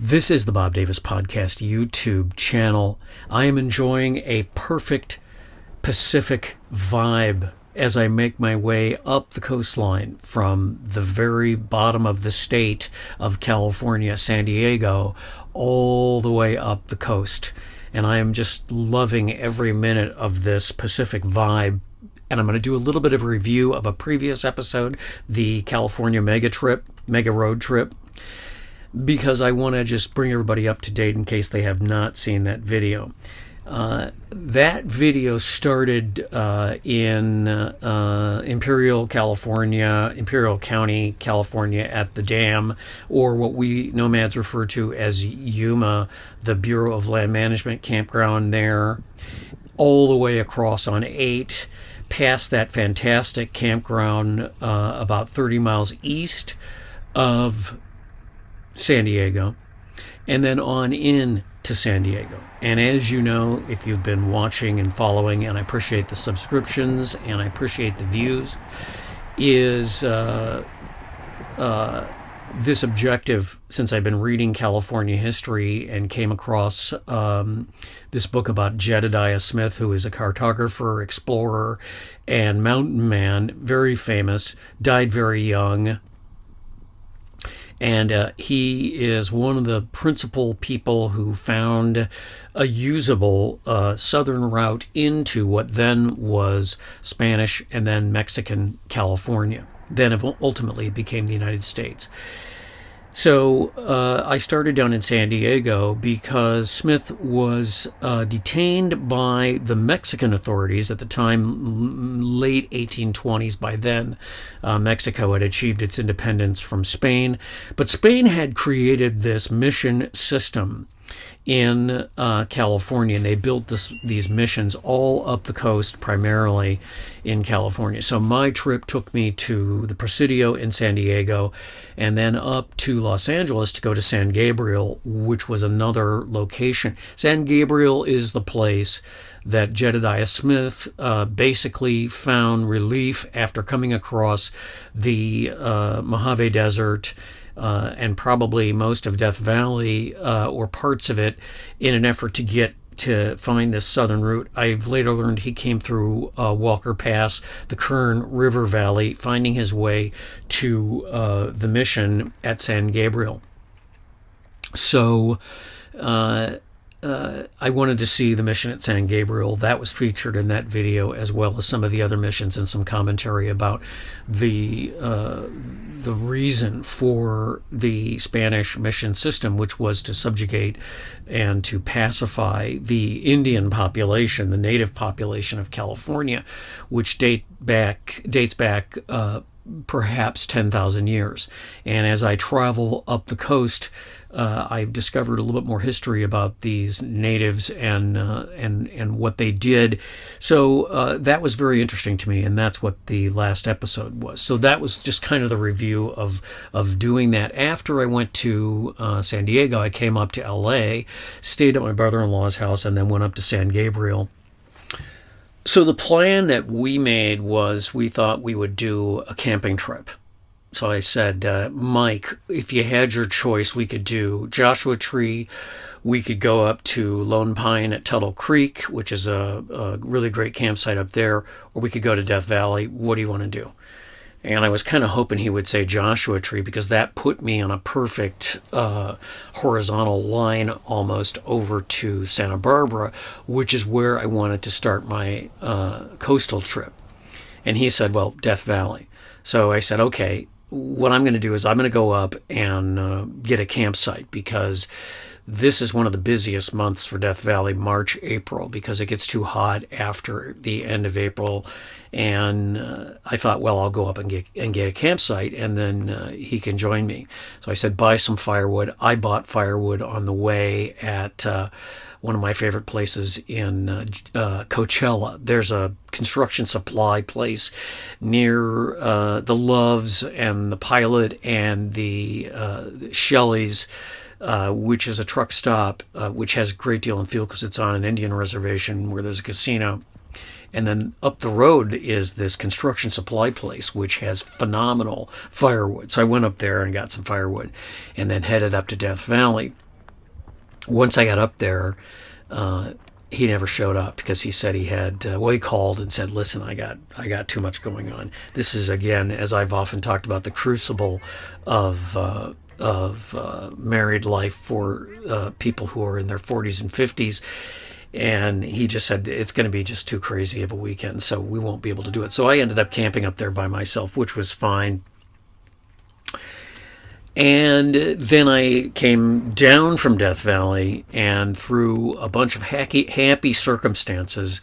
This is the Bob Davis Podcast YouTube channel. I am enjoying a perfect Pacific vibe as I make my way up the coastline from the very bottom of the state of California, San Diego, all the way up the coast. And I am just loving every minute of this Pacific vibe. And I'm going to do a little bit of a review of a previous episode, the California mega road trip, because I want to just bring everybody up to date in case they have not seen that video. That video started in Imperial, California, Imperial County, California, at the dam, or what we nomads refer to as Yuma, the Bureau of Land Management campground there, all the way across on 8, past that fantastic campground about 30 miles east of San Diego, and then on in to San Diego. And as you know, if you've been watching and following, and I appreciate the subscriptions and I appreciate the views, is this objective, since I've been reading California history and came across this book about Jedediah Smith, who is a cartographer, explorer, and mountain man, very famous, died very young. And he is one of the principal people who found a usable southern route into what then was Spanish and then Mexican California. Then ultimately became the United States. So I started down in San Diego because Smith was detained by the Mexican authorities at the time, late 1820s. By then, Mexico had achieved its independence from Spain. But Spain had created this mission system in California, and they built these missions all up the coast, primarily in California. So my trip took me to the Presidio in San Diego, and then up to Los Angeles to go to San Gabriel, which was another location. San Gabriel is the place that Jedediah Smith basically found relief after coming across the Mojave Desert, and probably most of Death Valley, or parts of it, in an effort to find this southern route. I've later learned he came through Walker Pass, the Kern River Valley, finding his way to the mission at San Gabriel. So I wanted to see the mission at San Gabriel. That was featured in that video, as well as some of the other missions and some commentary about the reason for the Spanish mission system, which was to subjugate and to pacify the Indian population, the native population of California, which dates back perhaps 10,000 years. And as I travel up the coast, I've discovered a little bit more history about these natives and what they did. So that was very interesting to me, and that's what the last episode was. So that was just kind of the review of doing that. After I went to San Diego, I came up to LA, stayed at my brother-in-law's house, and then went up to San Gabriel. So the plan that we made was we thought we would do a camping trip. So I said, Mike, if you had your choice, we could do Joshua Tree. We could go up to Lone Pine at Tuttle Creek, which is a really great campsite up there, or we could go to Death Valley. What do you want to do? And I was kind of hoping he would say Joshua Tree, because that put me on a perfect horizontal line almost over to Santa Barbara, which is where I wanted to start my coastal trip. And he said, well, Death Valley. So I said, okay, what I'm going to do is I'm going to go up and get a campsite, because this is one of the busiest months for Death Valley, March, April, because it gets too hot after the end of April. And I thought, well, I'll go up and get a campsite, and then he can join me. So I said, buy some firewood. I bought firewood on the way at one of my favorite places in Coachella. There's a construction supply place near the Loves and the Pilot and the Shelley's, which is a truck stop, which has a great deal of fuel because it's on an Indian reservation where there's a casino. And then up the road is this construction supply place, which has phenomenal firewood. So I went up there and got some firewood and then headed up to Death Valley. once I got up there, he never showed up because he said he had. He called and said, "Listen, I got too much going on." This is, again, as I've often talked about, the crucible of married life for people who are in their 40s and 50s. And he just said it's going to be just too crazy of a weekend, so we won't be able to do it. So I ended up camping up there by myself, which was fine. And then I came down from Death Valley, and through a bunch of happy circumstances,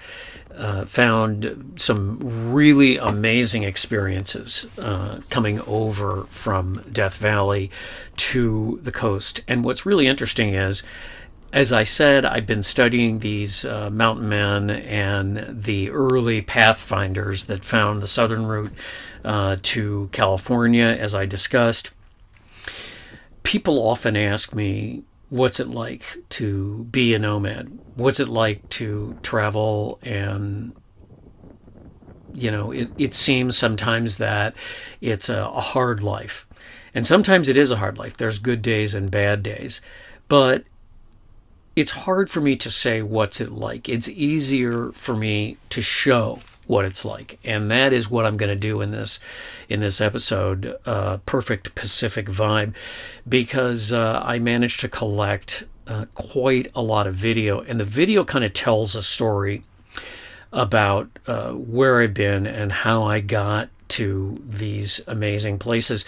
found some really amazing experiences coming over from Death Valley to the coast. And what's really interesting is, as I said, I've been studying these mountain men and the early pathfinders that found the southern route to California, as I discussed. People often ask me, what's it like to be a nomad? What's it like to travel? And, it seems sometimes that it's a hard life. And sometimes it is a hard life. There's good days and bad days. But it's hard for me to say what's it like. It's easier for me to show what it's like, and that is what I'm going to do in this episode, Perfect Pacific Vibe, because I managed to collect quite a lot of video, and the video kind of tells a story about where I've been and how I got to these amazing places.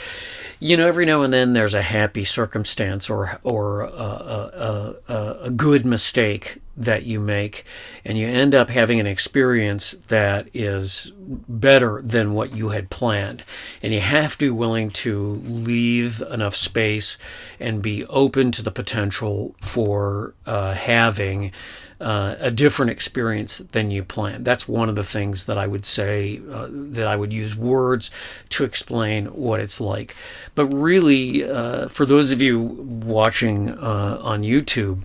Every now and then there's a happy circumstance or a good mistake that you make, and you end up having an experience that is better than what you had planned. And you have to be willing to leave enough space and be open to the potential for having a different experience than you planned. That's one of the things that I would say, that I would use words to explain what it's like. But really, for those of you watching on YouTube,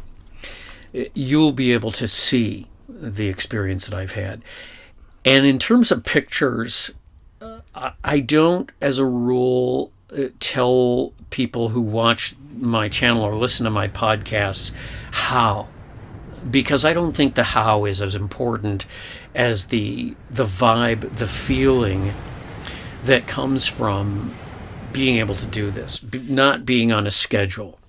you'll be able to see the experience that I've had. And in terms of pictures, I don't, as a rule, tell people who watch my channel or listen to my podcasts how. Because I don't think the how is as important as the vibe, the feeling that comes from being able to do this, not being on a schedule,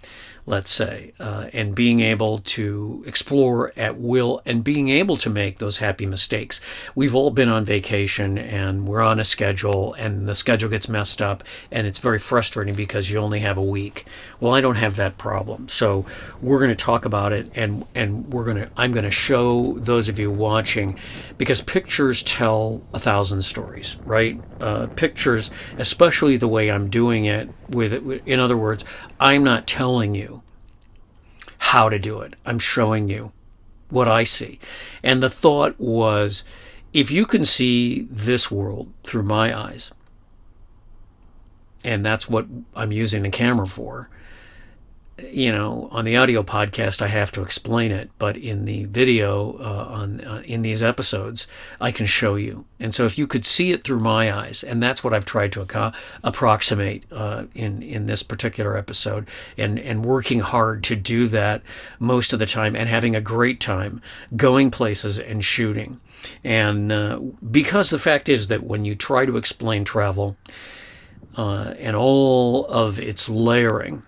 let's say, and being able to explore at will and being able to make those happy mistakes. We've all been on vacation and we're on a schedule and the schedule gets messed up and it's very frustrating because you only have a week. Well, I don't have that problem. So we're going to talk about it, and I'm going to show those of you watching, because pictures tell 1,000 stories, right? Pictures, especially the way I'm doing it in other words, I'm not telling you how to do it. I'm showing you what I see. And the thought was, if you can see this world through my eyes, and that's what I'm using the camera for, on the audio podcast, I have to explain it, but in the video, in these episodes, I can show you. And so if you could see it through my eyes, and that's what I've tried to approximate in this particular episode, and working hard to do that most of the time, and having a great time going places and shooting. And because the fact is that when you try to explain travel and all of its layering,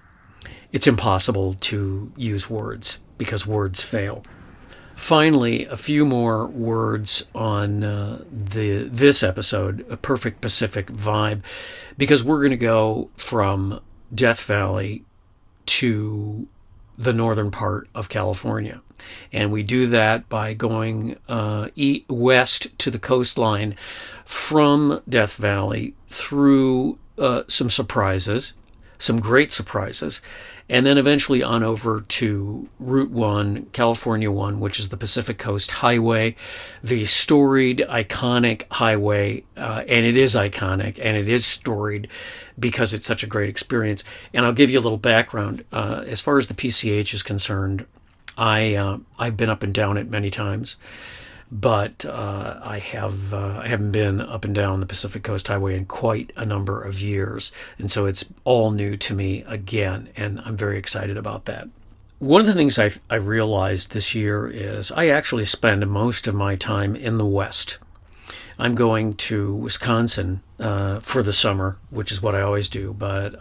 it's impossible to use words because words fail. Finally, a few more words on this episode, A Perfect Pacific Vibe, because we're going to go from Death Valley to the northern part of California. And we do that by going west to the coastline from Death Valley through some surprises, some great surprises, and then eventually on over to Route 1, California 1, which is the Pacific Coast Highway, the storied, iconic highway, and it is iconic, and it is storied because it's such a great experience. And I'll give you a little background. As far as the PCH is concerned, I've been up and down it many times, but I haven't been up and down the Pacific Coast Highway in quite a number of years, and so it's all new to me again, and I'm very excited about that. one of the things I realized this year is I actually spend most of my time in the West. I'm going to Wisconsin for the summer, which is what I always do, but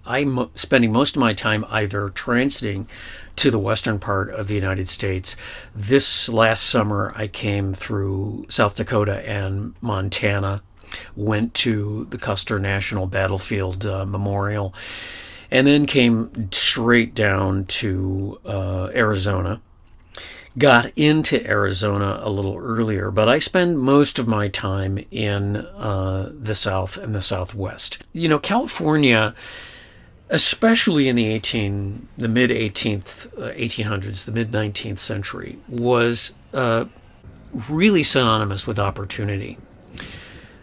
I'm spending most of my time either transiting to the western part of the United States. This last summer, I came through South Dakota and Montana, went to the Custer National Battlefield Memorial, and then came straight down to Arizona. Got into Arizona a little earlier, but I spend most of my time in the South and the Southwest. California, especially in the mid 1800s, the mid 19th century, was really synonymous with opportunity.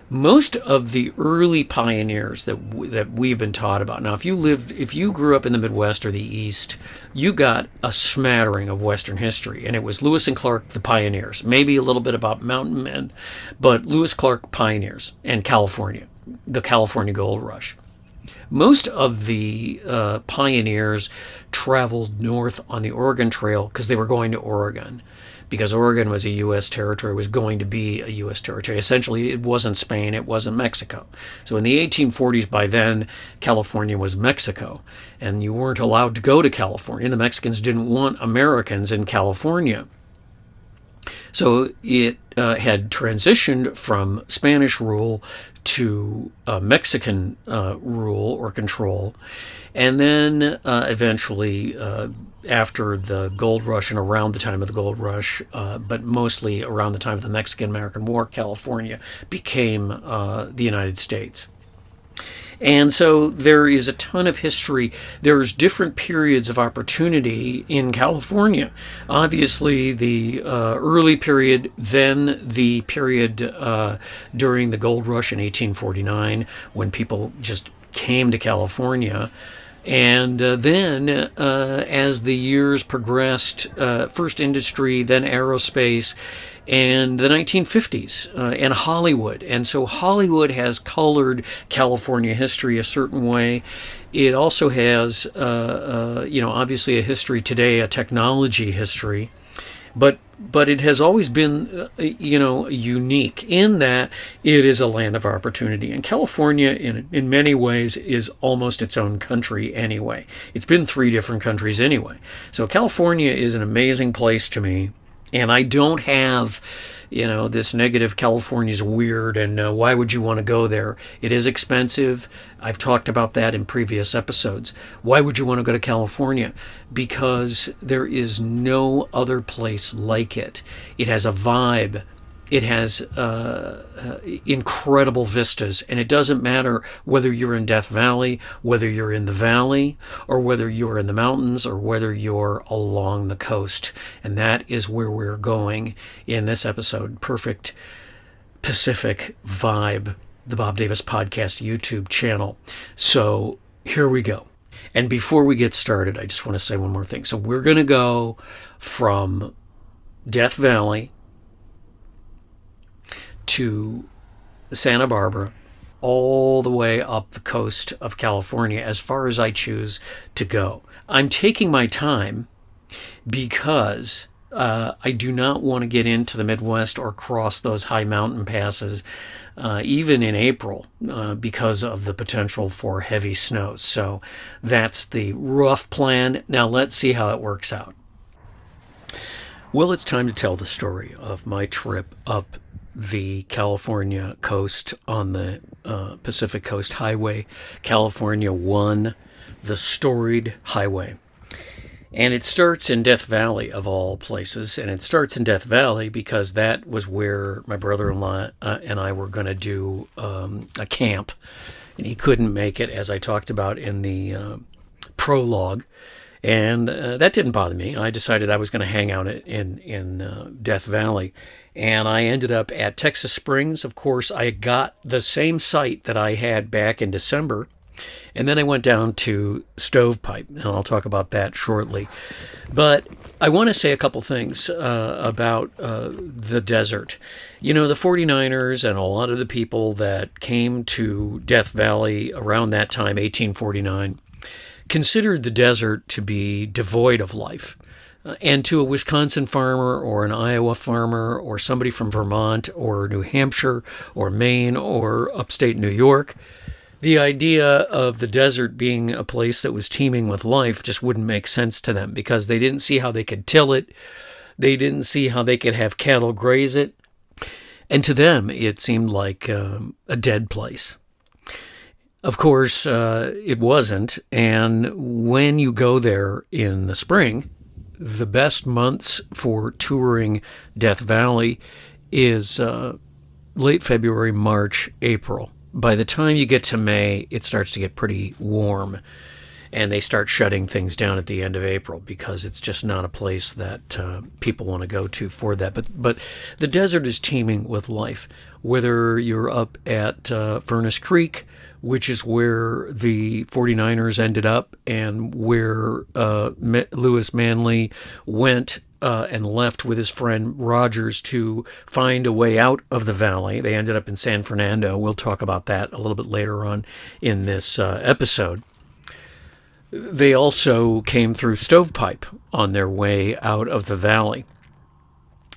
Most of the early pioneers that we've been taught about. Now, if you grew up in the Midwest or the East, you got a smattering of Western history, and it was Lewis and Clark, the pioneers. Maybe a little bit about Mountain Men, but Lewis Clark pioneers and California, the California Gold Rush. Most of the pioneers traveled north on the Oregon Trail because they were going to Oregon, because Oregon was a U.S. territory, was going to be a U.S. territory. Essentially, it wasn't Spain, it wasn't Mexico. So in the 1840s, by then, California was Mexico, and you weren't allowed to go to California. The Mexicans didn't want Americans in California. So it had transitioned from Spanish rule to Mexican rule or control. And then eventually, after the gold rush and around the time of the gold rush, but mostly around the time of the Mexican-American War, California became the United States. And so there is a ton of history. There's different periods of opportunity in California. Obviously, the early period, then the period during the gold rush in 1849, when people just came to California. And then, as the years progressed, first industry, then aerospace, and the 1950s, and Hollywood. And so Hollywood has colored California history a certain way. It also has, obviously a history today, a technology history. But it has always been, unique in that it is a land of opportunity. And California, in many ways, is almost its own country anyway. It's been 3 different countries anyway. So California is an amazing place to me. And I don't have, this negative California's weird and why would you want to go there? It is expensive. I've talked about that in previous episodes. Why would you want to go to California? Because there is no other place like it. It has a vibe. It has incredible vistas, and it doesn't matter whether you're in Death Valley, whether you're in the valley, or whether you're in the mountains, or whether you're along the coast. And that is where we're going in this episode. Perfect Pacific Vibe, the Bob Davis Podcast YouTube channel. So here we go. And before we get started, I just want to say one more thing. So we're going to go from Death Valley to Santa Barbara, all the way up the coast of California, as far as I choose to go. I'm taking my time because I do not want to get into the Midwest or cross those high mountain passes, even in April, because of the potential for heavy snows. So that's the rough plan. Now let's see how it works out. Well, it's time to tell the story of my trip up the California coast on the Pacific Coast Highway, California 1, the storied highway. And it starts in Death Valley, of all places. And it starts in Death Valley because that was where my brother-in-law and I were going to do a camp. And he couldn't make it, as I talked about in the prologue. And that didn't bother me. I decided I was going to hang out in Death Valley. And I ended up at Texas Springs. Of course, I got the same site that I had back in December. And then I went down to Stovepipe, and I'll talk about that shortly. But I want to say a couple things about the desert. The 49ers and a lot of the people that came to Death Valley around that time, 1849, considered the desert to be devoid of life. And to a Wisconsin farmer or an Iowa farmer or somebody from Vermont or New Hampshire or Maine or upstate New York, the idea of the desert being a place that was teeming with life just wouldn't make sense to them, because they didn't see how they could till it. They didn't see how they could have cattle graze it. And to them, it seemed like a dead place. Of course, it wasn't. And when you go there in the spring, the best months for touring Death Valley is late February, March, April. By the time you get to May, it starts to get pretty warm, and they start shutting things down at the end of April because it's just not a place that people want to go to for that. But the desert is teeming with life. Whether you're up at Furnace Creek, which is where the 49ers ended up and where Lewis Manley went and left with his friend Rogers to find a way out of the valley. They ended up in San Fernando. We'll talk about that a little bit later on in this episode. They also came through Stovepipe on their way out of the valley.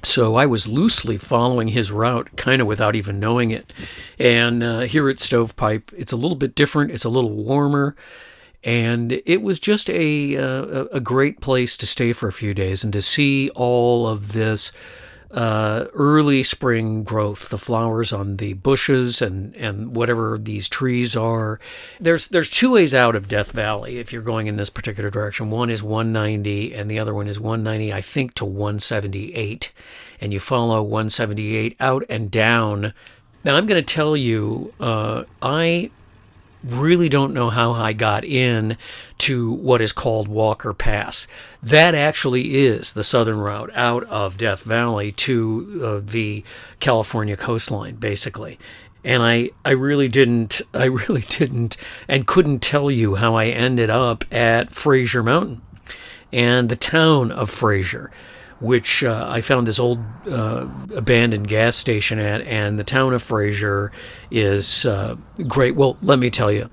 So I was loosely following his route, kind of without even knowing it. And here at Stovepipe, it's a little bit different. It's a little warmer. And it was just a great place to stay for a few days and to see all of this early spring growth, the flowers on the bushes and whatever these trees are. There's two ways out of Death Valley if you're going in this particular direction. One is 190 and the other one is 190, I think, to 178. And you follow 178 out and down. Now, I'm going to tell you, I really don't know how I got in to what is called Walker Pass. That actually is the southern route out of Death Valley to the California coastline, basically. And I really didn't and couldn't tell you how I ended up at Fraser Mountain and the town of Fraser, which I found this old abandoned gas station at, and the town of Fraser is great. Well, let me tell you.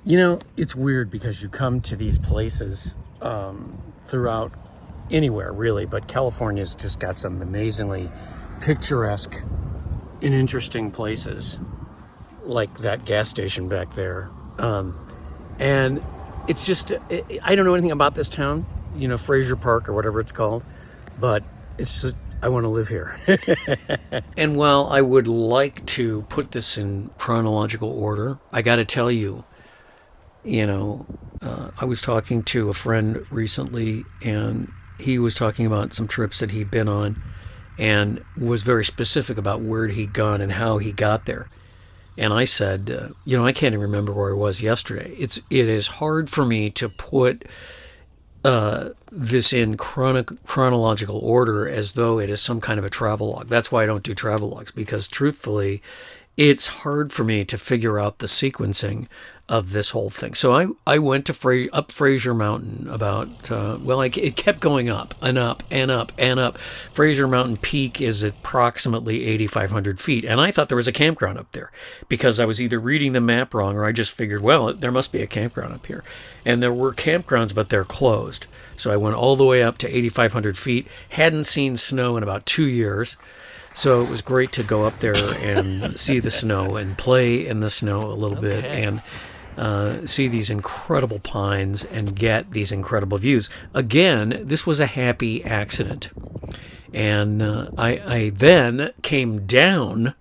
You know, it's weird because you come to these places throughout anywhere, really, but California's just got some amazingly picturesque and interesting places, like that gas station back there. And it's just, I don't know anything about this town, you know, Fraser Park or whatever it's called, but it's just, I want to live here. And while I would like to put this in chronological order, I got to tell you, you know, I was talking to a friend recently, and he was talking about some trips that he'd been on and was very specific about where he'd gone and how he got there. And I said, you know, I can't even remember where I was yesterday. It is hard for me to put this in chronological order as though it is some kind of a travelogue. That's why I don't do travelogues, because truthfully, it's hard for me to figure out the sequencing of this whole thing. So I went to up Fraser Mountain about, it kept going up and up and up and up. Fraser Mountain Peak is approximately 8,500 feet. And I thought there was a campground up there because I was either reading the map wrong or I just figured, well, there must be a campground up here. And there were campgrounds, but they're closed. So I went all the way up to 8,500 feet, hadn't seen snow in about 2 years. So it was great to go up there and see the snow and play in the snow a little bit and see these incredible pines and get these incredible views. Again, this was a happy accident. And I then came down,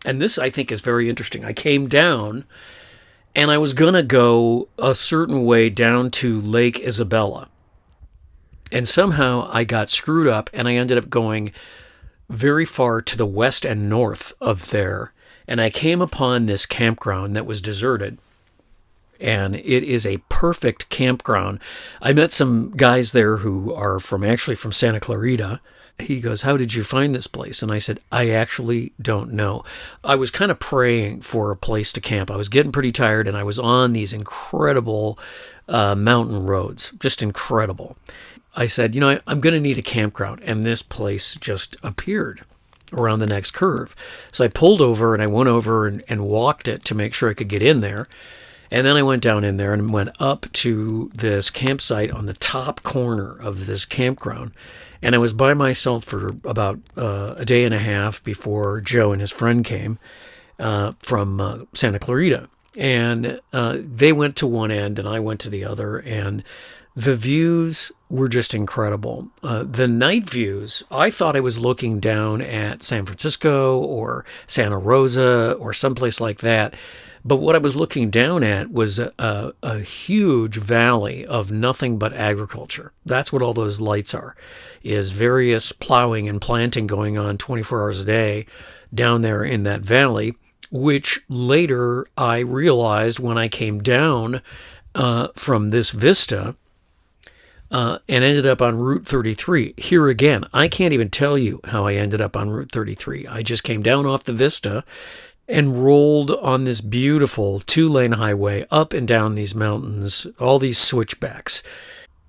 and this I think is very interesting. I came down, and I was going to go a certain way down to Lake Isabella. And somehow I got screwed up, and I ended up going very far to the west and north of there. And I came upon this campground that was deserted. And it is a perfect campground. I met some guys there who are from Santa Clarita. He goes, "How did you find this place?" And I said, "I actually don't know." I was kind of praying for a place to camp. I was getting pretty tired, and I was on these incredible mountain roads, just incredible. I said, I'm going to need a campground, and this place just appeared around the next curve. So I pulled over, and I went over and walked it to make sure I could get in there. And then I went down in there and went up to this campsite on the top corner of this campground. And I was by myself for about a day and a half before Joe and his friend came from Santa Clarita. And they went to one end and I went to the other. And the views were just incredible. The night views, I thought I was looking down at San Francisco or Santa Rosa or someplace like that. But what I was looking down at was a huge valley of nothing but agriculture. That's what all those lights are, is various plowing and planting going on 24 hours a day down there in that valley, which later I realized when I came down from this vista and ended up on Route 33. Here again, I can't even tell you how I ended up on Route 33. I just came down off the vista and rolled on this beautiful 2-lane highway up and down these mountains, all these switchbacks.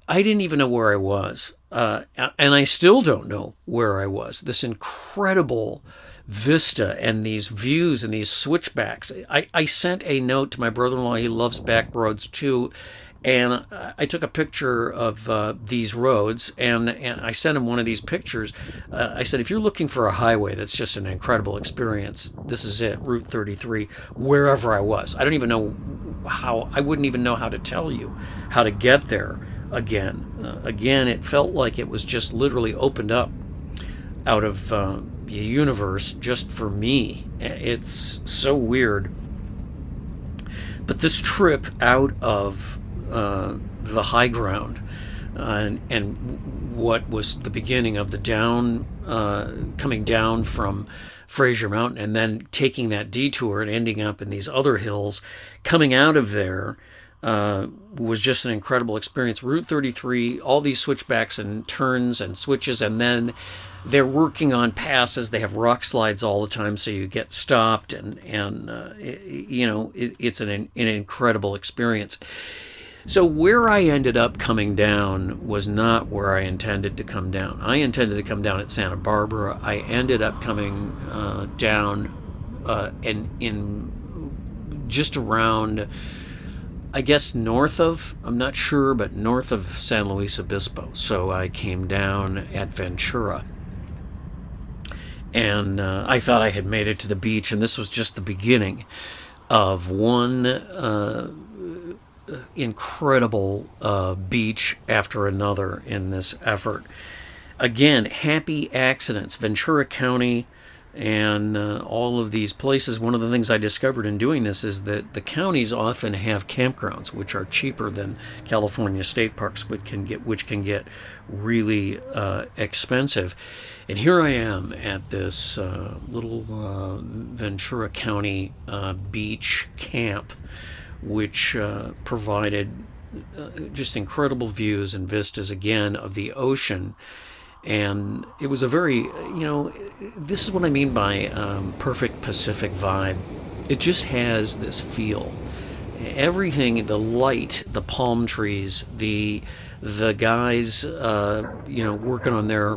I didn't even know where I was, and I still don't know where I was. This incredible vista and these views and these switchbacks. I sent a note to my brother-in-law. He loves back roads too. And I took a picture of these roads, and I sent him one of these pictures. I said, if you're looking for a highway that's just an incredible experience, this is it, Route 33, wherever I was. I don't even know how, I wouldn't even know how to tell you how to get there again. Again, it felt like it was just literally opened up out of the universe just for me. It's so weird. But this trip out of the high ground and what was the beginning of the coming down from Fraser Mountain and then taking that detour and ending up in these other hills, coming out of there was just an incredible experience. Route 33, all these switchbacks and turns and switches, and then they're working on passes. They have rock slides all the time, so you get stopped, and it's an incredible experience. So where I ended up coming down was not where I intended to come down. I intended to come down at Santa Barbara. I ended up coming down in just around, I guess north of, I'm not sure, but north of San Luis Obispo. So I came down at Ventura. And I thought I had made it to the beach, and this was just the beginning of one incredible beach after another in this effort. Again, happy accidents. Ventura County and all of these places. One of the things I discovered in doing this is that the counties often have campgrounds which are cheaper than California state parks, which can get really expensive. And here I am at this little Ventura County beach camp, which provided just incredible views and vistas, again, of the ocean. And it was a very, this is what I mean by perfect Pacific vibe. It just has this feel. Everything, the light, the palm trees, the guys, working on their,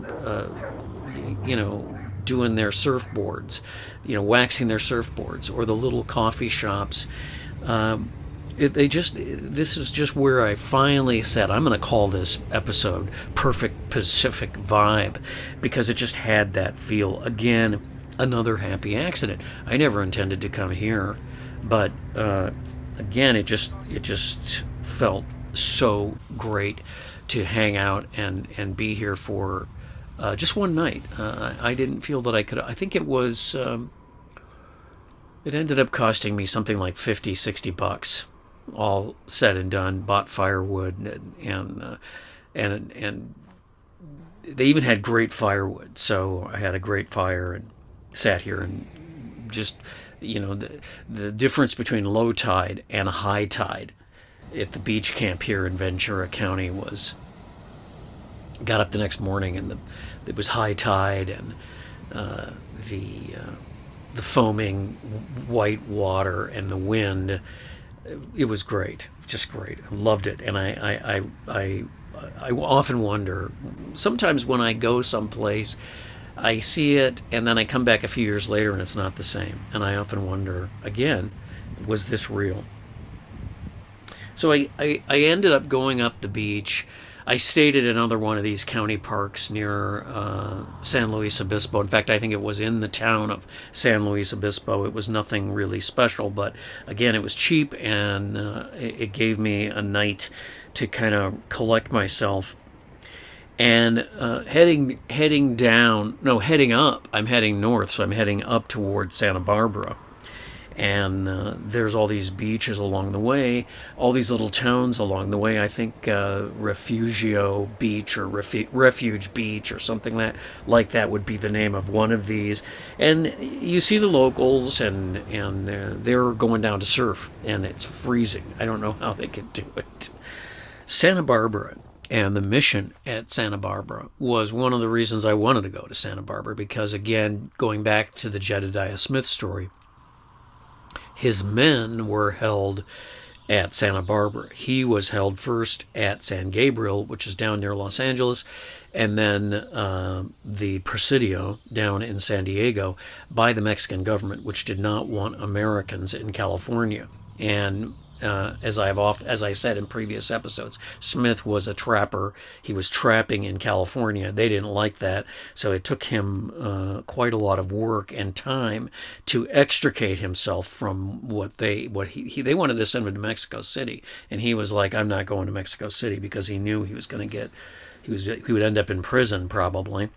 doing their surfboards, waxing their surfboards, or the little coffee shops. This is just where I finally said, I'm going to call this episode Perfect Pacific Vibe, because it just had that feel. Again, another happy accident. I never intended to come here, but again, it just felt so great to hang out and be here for just one night. I didn't feel that I could. I think it was. It ended up costing me something like $50-$60, all said and done. Bought firewood and they even had great firewood, so I had a great fire and sat here and just the difference between low tide and high tide at the beach camp here in Ventura County was. Got up the next morning and it was high tide and the foaming white water and the wind. It was great, just great. I loved it, and I often wonder. Sometimes when I go someplace, I see it, and then I come back a few years later, and it's not the same. And I often wonder again, was this real? So I ended up going up the beach. I stayed at another one of these county parks near San Luis Obispo. In fact, I think it was in the town of San Luis Obispo. It was nothing really special, but again, it was cheap, and it gave me a night to kind of collect myself. And heading up. I'm heading north, so I'm heading up towards Santa Barbara. And there's all these beaches along the way, all these little towns along the way. I think Refugio Beach or Refuge Beach or something like that would be the name of one of these. And you see the locals, and they're going down to surf, and it's freezing. I don't know how they could do it. Santa Barbara and the mission at Santa Barbara was one of the reasons I wanted to go to Santa Barbara, because, again, going back to the Jedediah Smith story, his men were held at Santa Barbara. He was held first at San Gabriel, which is down near Los Angeles, and then the Presidio down in San Diego by the Mexican government, which did not want Americans in California. And as I said in previous episodes, Smith was a trapper. He was trapping in California. They didn't like that, so it took him quite a lot of work and time to extricate himself from what they wanted to send him to Mexico City, and he was like, "I'm not going to Mexico City," because he knew he was going to he would end up in prison probably.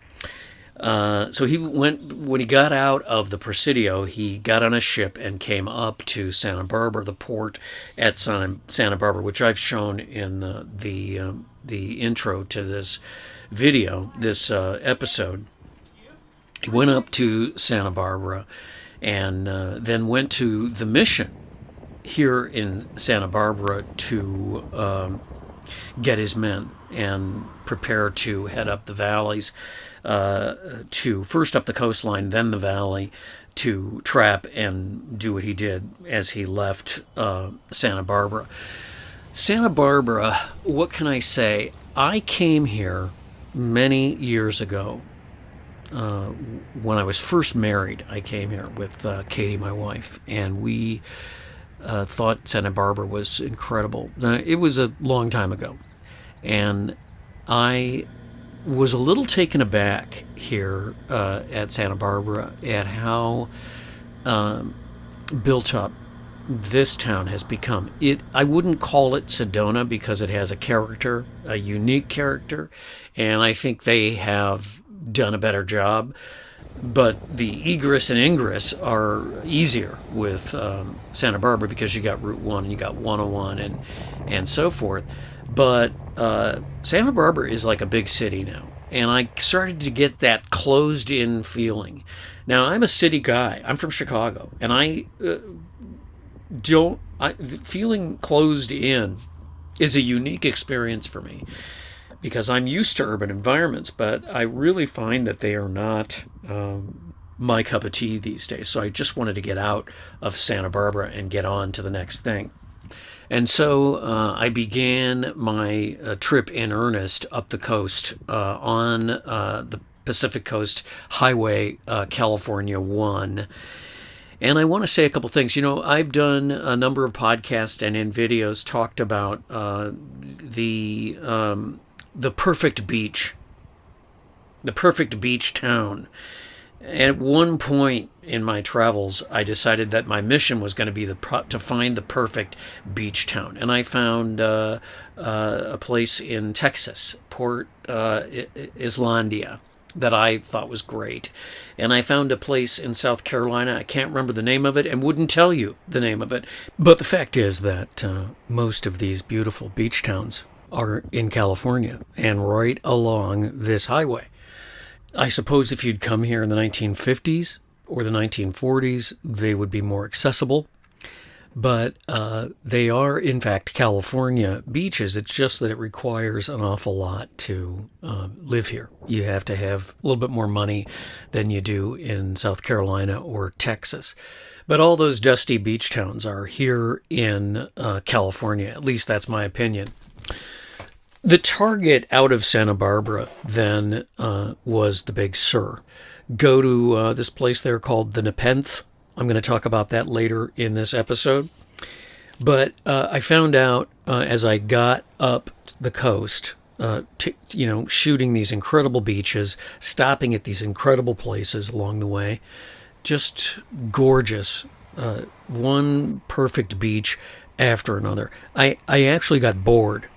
So when he got out of the Presidio, he got on a ship and came up to Santa Barbara, the port at Santa Barbara, which I've shown in the intro to this video, this episode. He went up to Santa Barbara and then went to the mission here in Santa Barbara to get his men and prepare to head up the valleys, to first up the coastline, then the valley, to trap and do what he did as he left Santa Barbara. Santa Barbara, what can I say? I came here many years ago. When I was first married, I came here with Katie, my wife, and we thought Santa Barbara was incredible. It was a long time ago, and I was a little taken aback here at Santa Barbara at how built up this town has become. I wouldn't call it Sedona because it has a character, a unique character, and I think they have done a better job. But the egress and ingress are easier with Santa Barbara because you got Route 1 and you got 101 and so forth. But Santa Barbara is like a big city now, and I started to get that closed-in feeling. Now, I'm a city guy. I'm from Chicago, and feeling closed in is a unique experience for me because I'm used to urban environments, but I really find that they are not my cup of tea these days. So I just wanted to get out of Santa Barbara and get on to the next thing. And so I began my trip in earnest up the coast on the Pacific Coast Highway, California 1. And I want to say a couple things. You know, I've done a number of podcasts and in videos talked about the perfect beach, the perfect beach town. At one point in my travels, I decided that my mission was going to be to find the perfect beach town. And I found a place in Texas, Port Islandia, that I thought was great. And I found a place in South Carolina, I can't remember the name of it and wouldn't tell you the name of it. But the fact is that most of these beautiful beach towns are in California and right along this highway. I suppose if you'd come here in the 1950s or the 1940s, they would be more accessible. But they are, in fact, California beaches. It's just that it requires an awful lot to live here. You have to have a little bit more money than you do in South Carolina or Texas. But all those dusty beach towns are here in California. At least that's my opinion. The target out of Santa Barbara then was the Big Sur. Go to this place there called the Nepenthe. I'm going to talk about that later in this episode. But I found out as I got up the coast, shooting these incredible beaches, stopping at these incredible places along the way, just gorgeous. One perfect beach after another. I actually got bored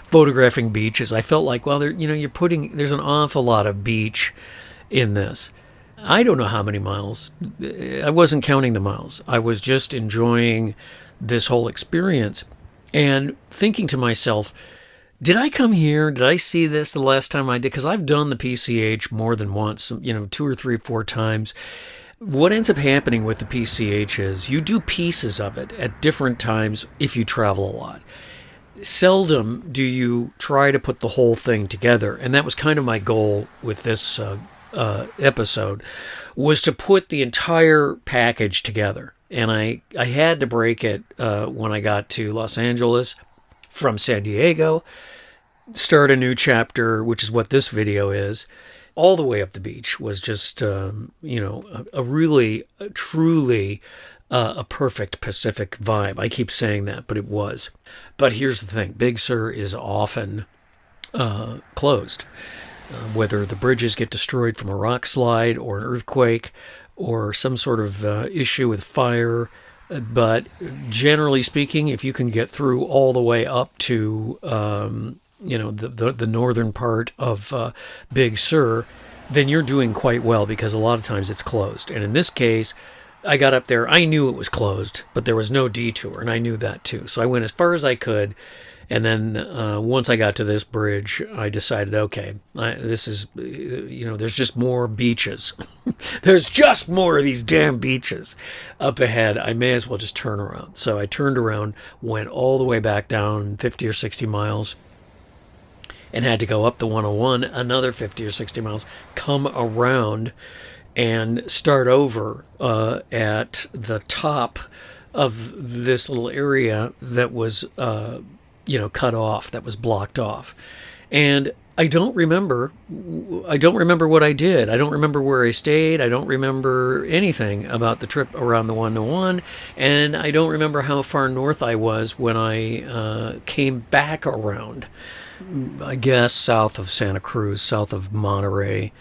photographing beaches. I felt like, well, there's an awful lot of beach in this. I don't know how many miles. I wasn't counting the miles. I was just enjoying this whole experience and thinking to myself, did I come here? Did I see this the last time I did? Because I've done the PCH more than once, 2 or 3, 4 times. What ends up happening with the PCH is you do pieces of it at different times if you travel a lot. Seldom do you try to put the whole thing together. And that was kind of my goal with this episode, was to put the entire package together. And I had to break it when I got to Los Angeles from San Diego, start a new chapter, which is what this video is. All the way up the beach was just, a really, truly a perfect Pacific vibe. I keep saying that, but it was. But here's the thing. Big Sur is often closed. Whether the bridges get destroyed from a rock slide or an earthquake or some sort of issue with fire. But generally speaking, if you can get through all the way up to the northern part of Big Sur, then you're doing quite well, because a lot of times it's closed. And in this case, I got up there, I knew it was closed, but there was no detour, and I knew that too. So I went as far as I could, and then once I got to this bridge, I decided, okay, this is, there's just more beaches. There's just more of these damn beaches up ahead. I may as well just turn around. So I turned around, went all the way back down 50 or 60 miles, and had to go up the 101, another 50 or 60 miles, come around and start over at the top of this little area that was, cut off, that was blocked off. And I don't remember what I did. I don't remember where I stayed. I don't remember anything about the trip around the 101. And I don't remember how far north I was when I came back around. I guess south of Santa Cruz, south of Monterey,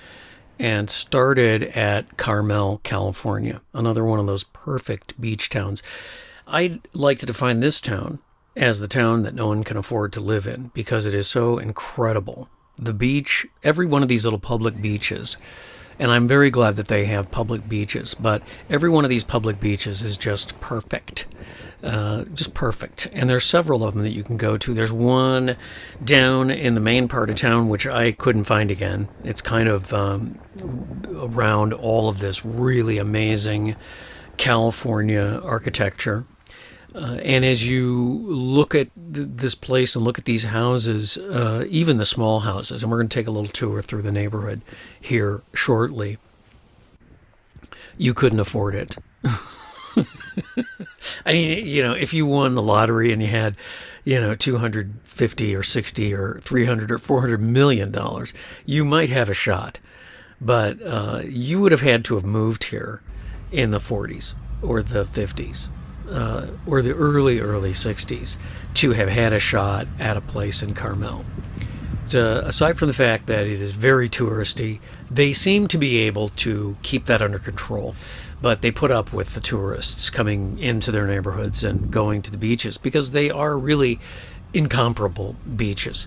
and started at Carmel, California, another one of those perfect beach towns. I'd like to define this town as the town that no one can afford to live in, because it is so incredible. The beach, every one of these little public beaches, and I'm very glad that they have public beaches, but every one of these public beaches is just perfect. Just perfect. And there's several of them that you can go to. There's one down in the main part of town, which I couldn't find again. It's kind of around all of this really amazing California architecture. And as you look at this place and look at these houses, even the small houses, and we're going to take a little tour through the neighborhood here shortly, you couldn't afford it. I mean, if you won the lottery and you had, $250 or $60 or $300 or $400 million, you might have a shot. But you would have had to have moved here in the 40s or the 50s. Or the early 60s to have had a shot at a place in Carmel. Aside from the fact that it is very touristy, they seem to be able to keep that under control. But they put up with the tourists coming into their neighborhoods and going to the beaches, because they are really incomparable beaches.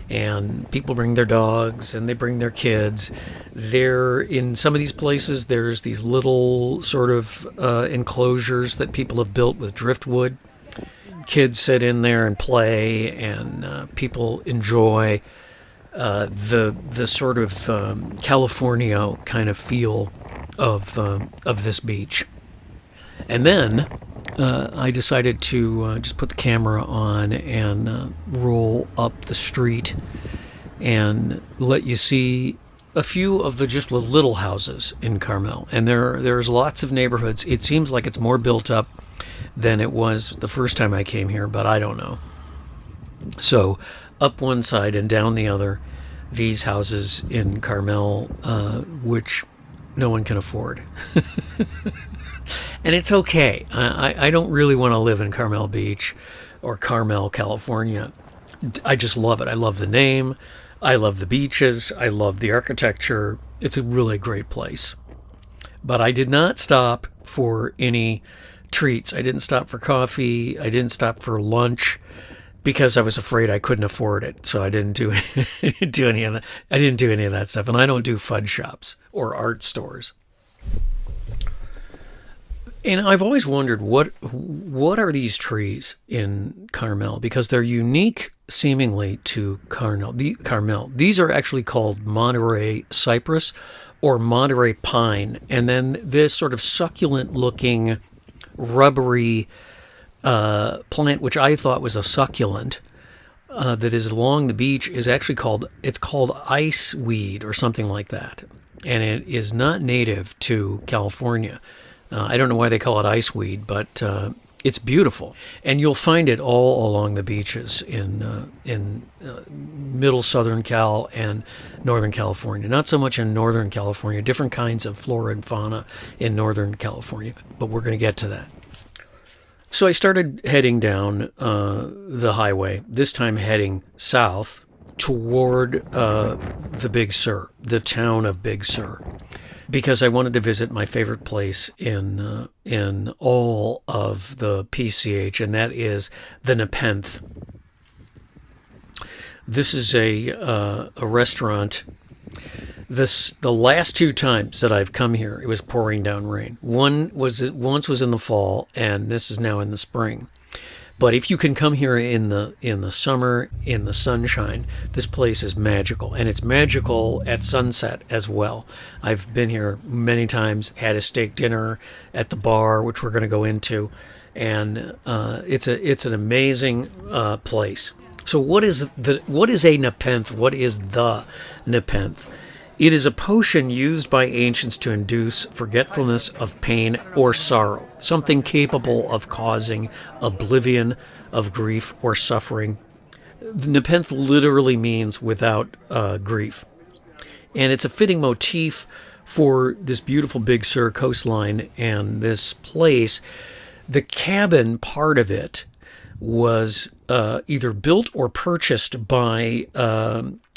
And people bring their dogs and they bring their kids. In some of these places, there's these little sort of enclosures that people have built with driftwood. Kids sit in there and play, and people enjoy the sort of California kind of feel of this beach. And then I decided to just put the camera on and roll up the street and let you see a few of the just little houses in Carmel. And there's lots of neighborhoods. It seems like it's more built up than it was the first time I came here, but I don't know. So up one side and down the other, these houses in Carmel, which no one can afford. And it's okay. I don't really want to live in Carmel Beach or Carmel, California. I just love it. I love the name. I love the beaches. I love the architecture. It's a really great place. But I did not stop for any treats. I didn't stop for coffee. I didn't stop for lunch because I was afraid I couldn't afford it. So I didn't do any of that. I didn't do any of that stuff. And I don't do fudge shops or art stores. And I've always wondered what are these trees in Carmel, because they're unique seemingly to Carmel. These are actually called Monterey cypress or Monterey pine, and then this sort of succulent-looking, rubbery plant, which I thought was a succulent, that is along the beach, is actually called iceweed or something like that, and it is not native to California. I don't know why they call it iceweed, but it's beautiful, and you'll find it all along the beaches in middle Southern Cal and Northern California. Not so much in Northern California, different kinds of flora and fauna in Northern California, but we're going to get to that. So I started heading down the highway, this time heading south toward the Big Sur, the town of Big Sur, because I wanted to visit my favorite place in all of the PCH, and that is the Nepenthe. This is a restaurant. The last two times that I've come here, it was pouring down rain. Once was in the fall, and this is now in the spring. But if you can come here in the summer, in the sunshine, this place is magical. And it's magical at sunset as well. I've been here many times, had a steak dinner at the bar, which we're going to go into. And it's an amazing place. So what is a Nepenthe? What is the Nepenthe? It is a potion used by ancients to induce forgetfulness of pain or sorrow, something capable of causing oblivion of grief or suffering. Nepenthe literally means without grief. And it's a fitting motif for this beautiful Big Sur coastline and this place. The cabin part of it was either built or purchased by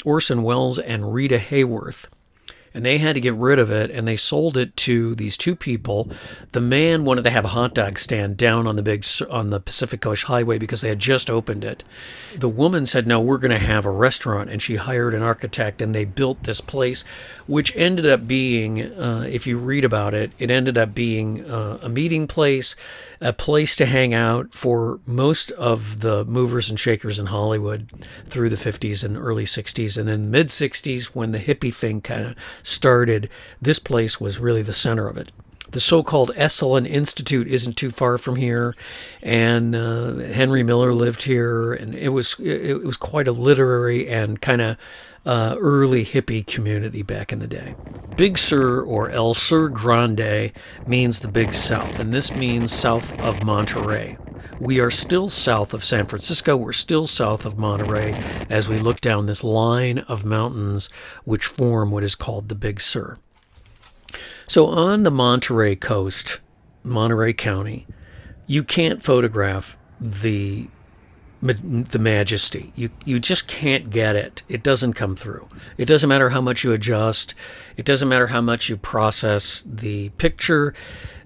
Orson Welles and Rita Hayworth. And they had to get rid of it, and they sold it to these two people. The man wanted to have a hot dog stand down on the Pacific Coast Highway because they had just opened it. The woman said, no, we're going to have a restaurant, and she hired an architect, and they built this place, which ended up being, if you read about it, it ended up being a meeting place, a place to hang out for most of the movers and shakers in Hollywood through the 50s and early 60s. And in mid-60s, when the hippie thing kind of started, this place was really the center of it. The so-called Esalen Institute isn't too far from here, and Henry Miller lived here, and it was quite a literary and kind of early hippie community back in the day. Big Sur, or El Sur Grande, means the Big South, and this means south of Monterey. We are still south of San Francisco. We're still south of Monterey as we look down this line of mountains which form what is called the Big Sur. So on the Monterey coast, Monterey County, you can't photograph the majesty. You just can't get it. It doesn't come through. It doesn't matter how much you adjust. It doesn't matter how much you process the picture.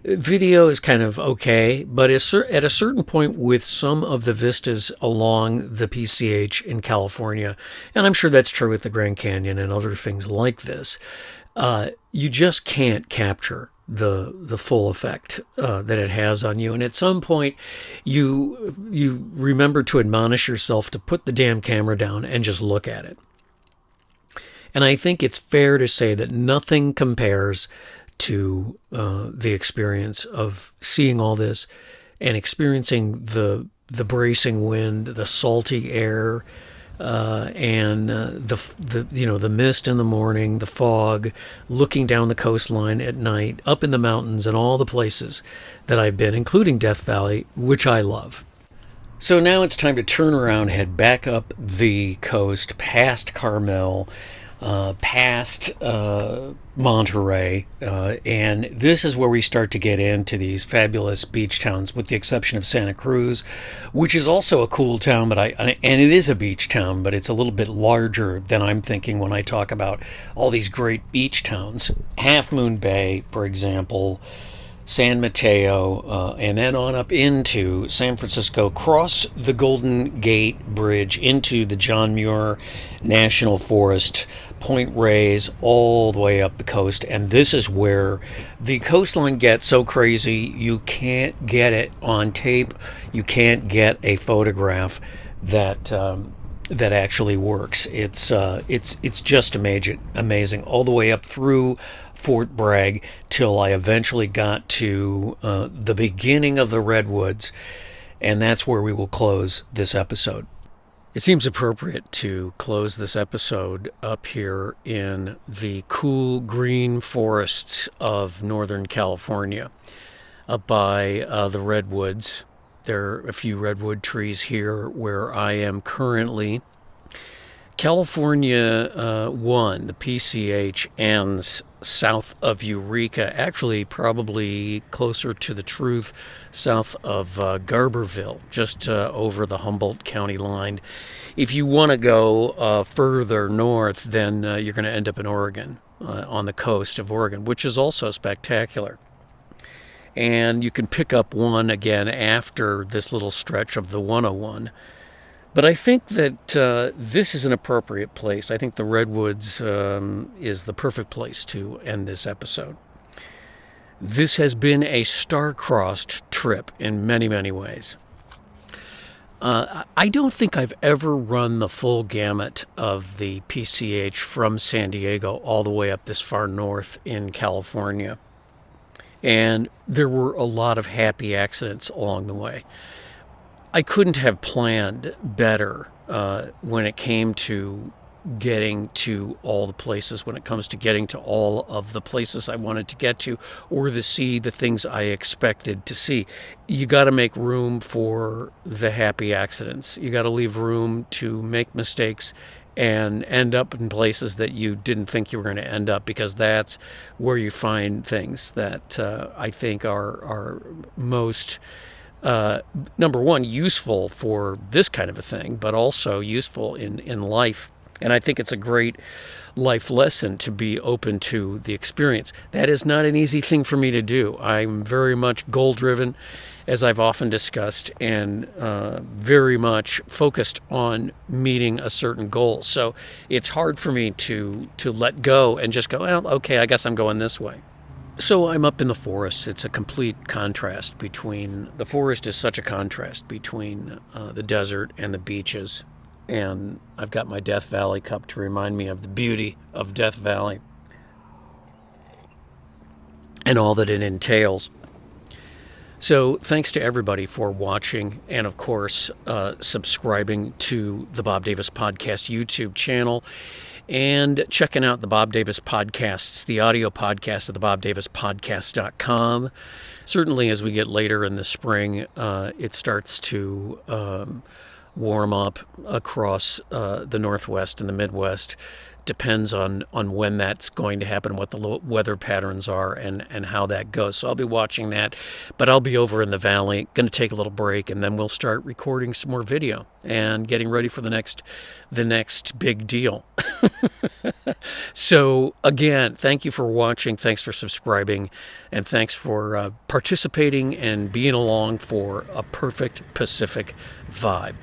Video is kind of okay, but at a certain point with some of the vistas along the PCH in California, and I'm sure that's true with the Grand Canyon and other things like this, you just can't capture the full effect that it has on you. And at some point, you remember to admonish yourself to put the damn camera down and just look at it. And I think it's fair to say that nothing compares to the experience of seeing all this and experiencing the bracing wind, the salty air, and the mist in the morning, the fog, looking down the coastline at night, up in the mountains, and all the places that I've been, including Death Valley, which I love. So now it's time to turn around, head back up the coast, past Carmel, past Monterey, and this is where we start to get into these fabulous beach towns, with the exception of Santa Cruz, which is also a cool town, and it is a beach town, but it's a little bit larger than I'm thinking when I talk about all these great beach towns. Half Moon Bay, for example, San Mateo, and then on up into San Francisco, cross the Golden Gate Bridge into the John Muir National Forest, Point Reyes, all the way up the coast. And this is where the coastline gets so crazy you can't get it on tape. You can't get a photograph that actually works. It's just amazing all the way up through Fort Bragg till I eventually got to the beginning of the Redwoods, and that's where we will close this episode. It seems appropriate to close this episode up here in the cool green forests of Northern California, up by the Redwoods. There are a few redwood trees here where I am currently. California 1, the PCH, ends south of Eureka, actually probably closer to the truth, south of Garberville, just over the Humboldt County line. If you want to go further north, then you're going to end up in Oregon, on the coast of Oregon, which is also spectacular. And you can pick up one again after this little stretch of the 101. But I think that this is an appropriate place. I think the Redwoods is the perfect place to end this episode. This has been a star-crossed trip in many, many ways. I don't think I've ever run the full gamut of the PCH from San Diego all the way up this far north in California. And there were a lot of happy accidents along the way. I couldn't have planned better when it came to getting to all the places, when it comes to getting to all of the places I wanted to get to, or to see the things I expected to see. You got to make room for the happy accidents. You got to leave room to make mistakes and end up in places that you didn't think you were going to end up, because that's where you find things that I think are most, number one, useful for this kind of a thing, but also useful in life. And I think it's a great life lesson to be open to the experience. That is not an easy thing for me to do. I'm very much goal-driven, as I've often discussed, and very much focused on meeting a certain goal. So it's hard for me to let go and just go, well, okay, I guess I'm going this way. So I'm up in the forest. It's a complete contrast between, the forest is such a contrast between the desert and the beaches. And I've got my Death Valley cup to remind me of the beauty of Death Valley and all that it entails. So thanks to everybody for watching, and of course subscribing to the Bob Davis Podcast YouTube channel, and checking out the Bob Davis Podcasts, the audio podcast at thebobdavispodcast.com. Certainly as we get later in the spring, it starts to warm up across the Northwest and the Midwest. Depends on when that's going to happen, what the weather patterns are, and how that goes. So I'll be watching that, but I'll be over in the valley, going to take a little break, and then we'll start recording some more video and getting ready for the next big deal. So again, thank you for watching, thanks for subscribing, and thanks for participating and being along for a perfect Pacific vibe.